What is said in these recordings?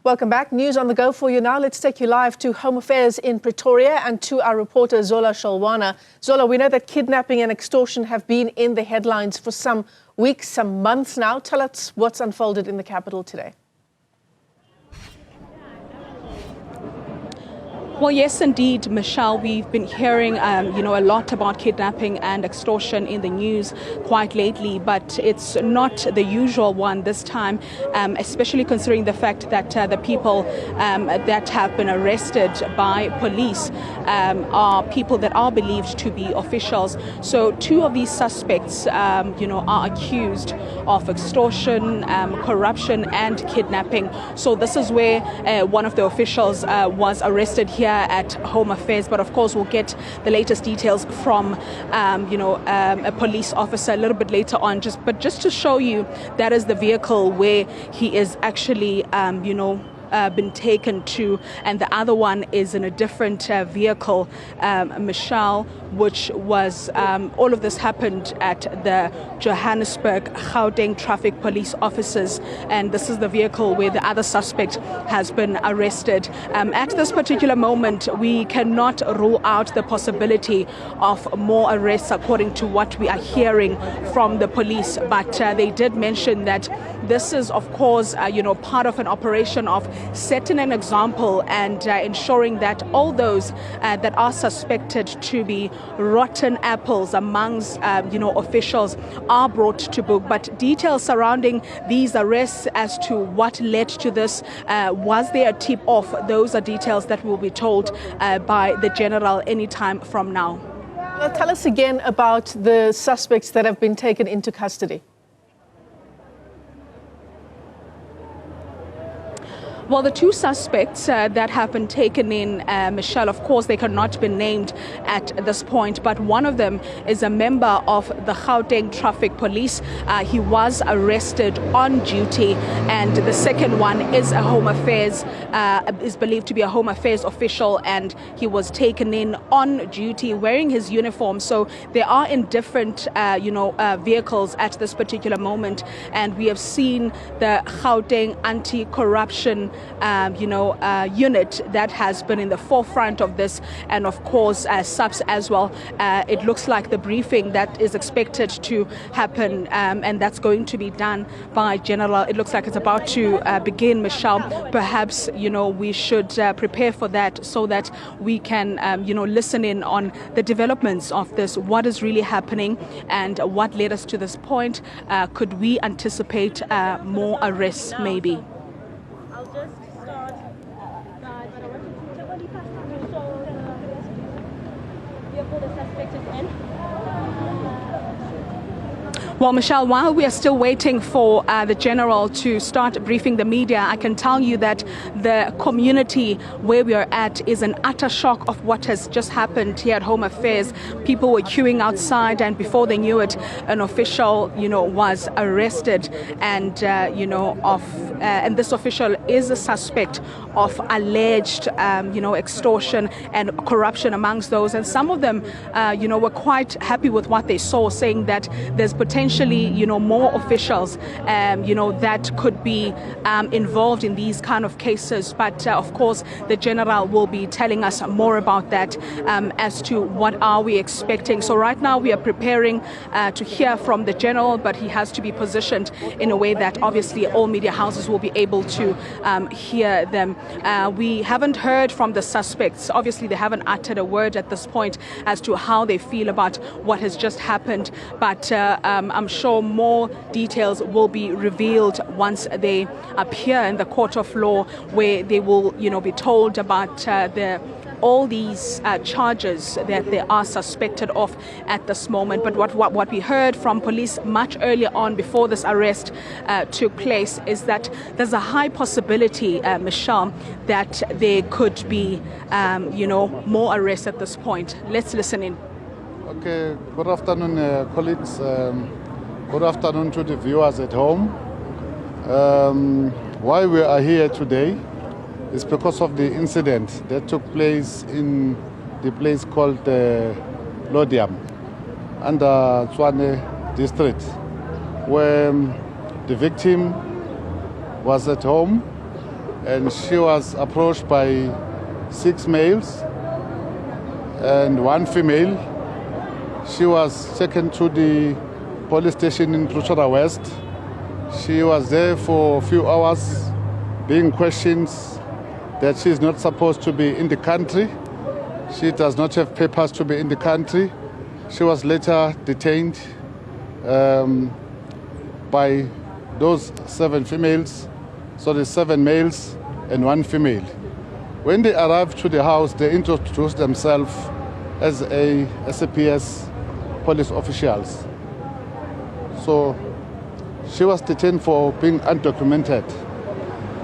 Welcome back. News on the go for you now. Let's take you live to Home Affairs in Pretoria and to our reporter Zola Sholwana. Zola, we know that kidnapping and extortion have been in the headlines for some weeks, some months now. Tell us what's unfolded in the capital today. Well, yes, indeed, Michelle. We've been hearing, a lot about kidnapping and extortion in the news quite lately, but it's not the usual one this time, especially considering the fact that the people that have been arrested by police are people that are believed to be officials. So two of these suspects, are accused of extortion, corruption and kidnapping. So this is where one of the officials was arrested here at Home Affairs, but of course we'll get the latest details from a police officer a little bit later on. Just to show you, that is the vehicle where he is actually been taken to, and the other one is in a different vehicle, Michelle, which was all of this happened at the Johannesburg Gauteng traffic police offices, and this is the vehicle where the other suspect has been arrested. At this particular moment, we cannot rule out the possibility of more arrests according to what we are hearing from the police, but they did mention that this is of course part of an operation of setting an example and ensuring that all those that are suspected to be rotten apples amongst officials are brought to book. But details surrounding these arrests as to what led to this, was there a tip off, those are details that will be told by the general anytime from now. Well, tell us again about the suspects that have been taken into custody. Well, the two suspects that have been taken in, Michelle, of course, they cannot be named at this point, but one of them is a member of the Gauteng traffic police. He was arrested on duty, and the second one is a Home Affairs, is believed to be a Home Affairs official, and he was taken in on duty wearing his uniform. So they are in different, vehicles at this particular moment, and we have seen the Gauteng anti-corruption unit that has been in the forefront of this, and of course subs as well. It looks like the briefing that is expected to happen, and that's going to be done by General. It looks like it's about to begin, Michelle. Perhaps we should prepare for that so that we can listen in on the developments of this, what is really happening and what led us to this point. Could we anticipate more arrests maybe? Well, Michelle, while we are still waiting for the General to start briefing the media, I can tell you that the community where we are at is in utter shock of what has just happened here at Home Affairs. People were queuing outside, and before they knew it, an official, was arrested, and and this official is a suspect of alleged, extortion and corruption amongst those. And some of them, were quite happy with what they saw, saying that there's potentially, more officials, that could be involved in these kind of cases. But of course, the General will be telling us more about that as to what are we expecting. So right now we are preparing to hear from the General, but he has to be positioned in a way that obviously all media houses will be able to hear them. We haven't heard from the suspects. Obviously, they haven't uttered a word at this point as to how they feel about what has just happened. But I'm sure more details will be revealed once they appear in the court of law, where they will, be told about all these charges that they are suspected of at this moment. But what we heard from police much earlier on, before this arrest took place, is that there's a high possibility, Michelle, that there could be, more arrests at this point. Let's listen in. Okay, good afternoon, colleagues. Good afternoon to the viewers at home. Why we are here today is because of the incident that took place in the place called Lodiam under Swane district, where the victim was at home and she was approached by 6 males and 1 female. She was taken to the police station in Pretoria West. She was there for a few hours being questioned that she is not supposed to be in the country. She does not have papers to be in the country. She was later detained by those 7 males and 1 female. When they arrived to the house, they introduced themselves as SAPS police officials. So she was detained for being undocumented,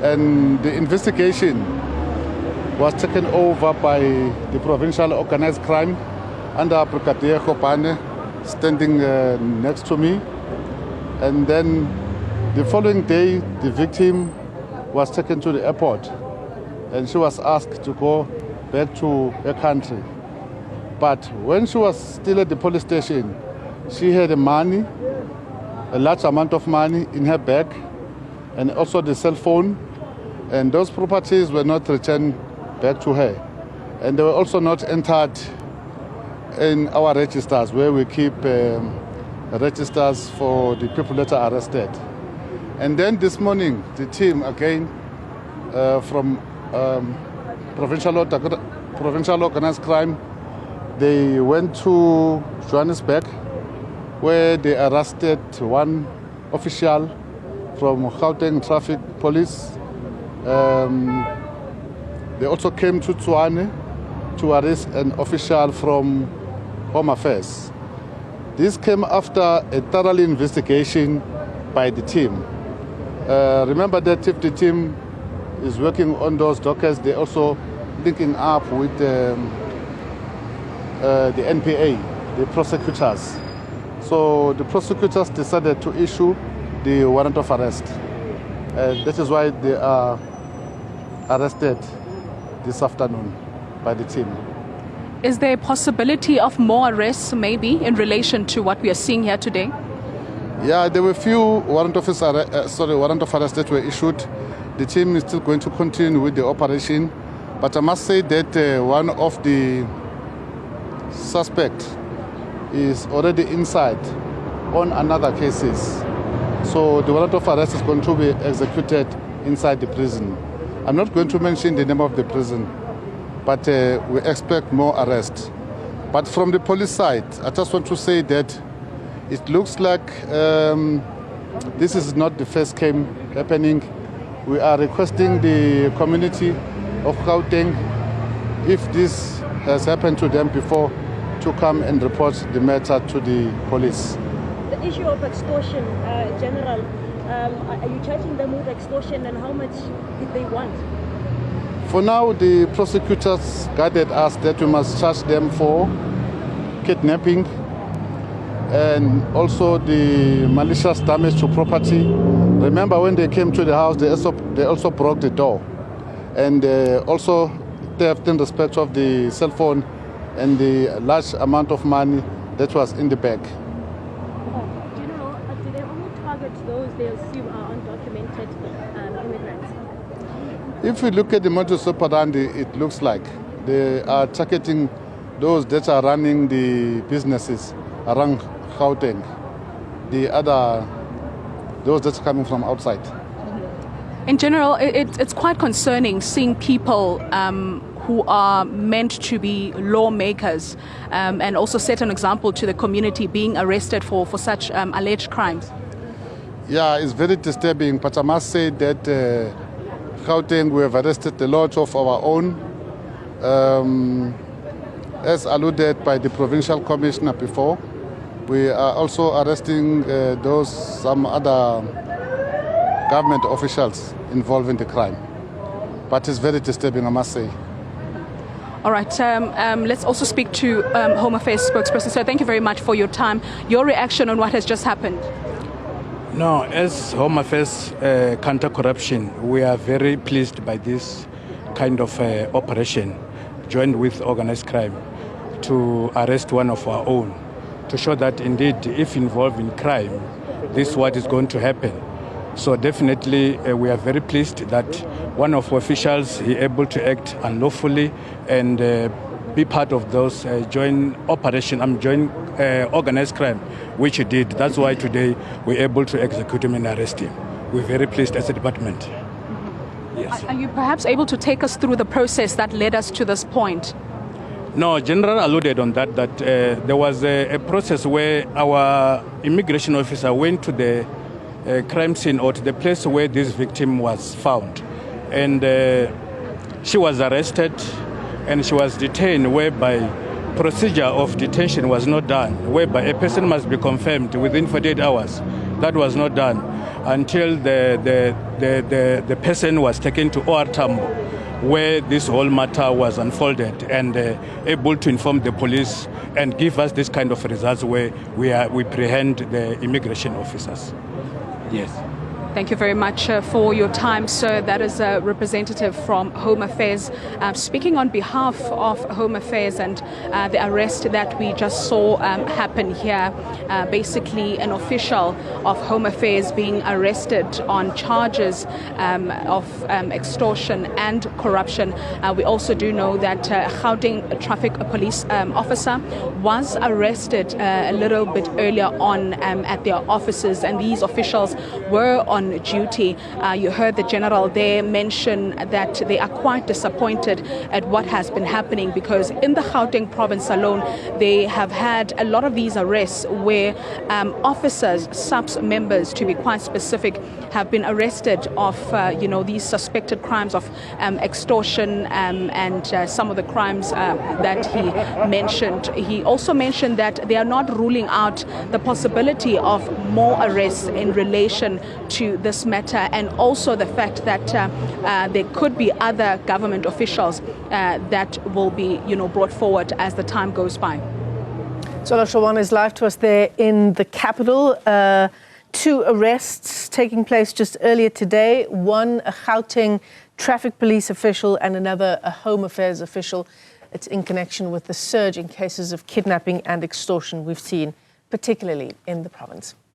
and the investigation was taken over by the provincial organized crime under Brigadier Kopane, standing next to me. And then the following day, the victim was taken to the airport, and she was asked to go back to her country. But when she was still at the police station, she had a large amount of money in her bag, and also the cell phone, and those properties were not returned back to her. And they were also not entered in our registers, where we keep registers for the people that are arrested. And then this morning, the team again from provincial organized crime, they went to Johannesburg, where they arrested 1 official from Gauteng Traffic Police. They also came to Tshwane to arrest an official from Home Affairs. This came after a thorough investigation by the team. Remember that if the team is working on those dockets, they're also linking up with the NPA, the prosecutors. So the prosecutors decided to issue the warrant of arrest. That is why they are arrested this afternoon by the team. Is there a possibility of more arrests maybe in relation to what we are seeing here today? Yeah, there were a few warrant of arrest that were issued. The team is still going to continue with the operation. But I must say that one of the suspects is already inside on another cases. So the warrant of arrest is going to be executed inside the prison. I'm not going to mention the name of the prison, but we expect more arrests. But from the police side, I just want to say that it looks like this is not the first crime happening. We are requesting the community of Gauteng, if this has happened to them before, to come and report the matter to the police. The issue of extortion, General, are you charging them with extortion, and how much did they want? For now, the prosecutors guided us that we must charge them for kidnapping and also the malicious damage to property. Remember, when they came to the house, they also broke the door, and also theft in respect of the cell phone and the large amount of money that was in the bag. Do you know, do they only target those they assume are undocumented immigrants? If we look at the modus operandi, it looks like they are targeting those that are running the businesses around Gauteng. The other, those that are coming from outside. In general, it's quite concerning seeing people who are meant to be lawmakers and also set an example to the community being arrested for such alleged crimes. Yeah, it's very disturbing, but I must say that Gauteng, we have arrested a lot of our own, as alluded by the provincial commissioner before. We are also arresting some other government officials involved in the crime. But it's very disturbing, I must say. All right, let's also speak to Home Affairs spokesperson. So thank you very much for your time. Your reaction on what has just happened? No, as Home Affairs counter-corruption, we are very pleased by this kind of operation, joined with organized crime, to arrest one of our own, to show that indeed, if involved in crime, this is what is going to happen. So definitely, we are very pleased that one of the officials, he able to act unlawfully and be part of those joint organized crime, which he did. That's why today we're able to execute him and arrest him. We're very pleased as a department. Mm-hmm. Yes. Are you perhaps able to take us through the process that led us to this point? No, General alluded on that there was a process where our immigration officer went to the crime scene or to the place where this victim was found. And she was arrested and she was detained, whereby procedure of detention was not done, whereby a person must be confirmed within 48 hours. That was not done until the person was taken to OR Tambo, where this whole matter was unfolded and able to inform the police and give us this kind of results where we prehend the immigration officers. Yes. Thank you very much for your time, sir. That is a representative from Home Affairs speaking on behalf of Home Affairs and the arrest that we just saw happen here. Basically, an official of Home Affairs being arrested on charges of extortion and corruption. We also do know that Gauteng traffic police officer was arrested a little bit earlier on at their offices, and these officials were on duty. You heard the general there mention that they are quite disappointed at what has been happening, because in the Gauteng province alone, they have had a lot of these arrests where officers, subs members to be quite specific, have been arrested of these suspected crimes of extortion and some of the crimes that he mentioned. He also mentioned that they are not ruling out the possibility of more arrests in relation to this matter, and also the fact that there could be other government officials that will be brought forward as the time goes by. Zola Sholwana is live to us there in the capital. 2 arrests taking place just earlier today. One, a Gauteng traffic police official, and another, a Home Affairs official. It's in connection with the surge in cases of kidnapping and extortion we've seen, particularly in the province.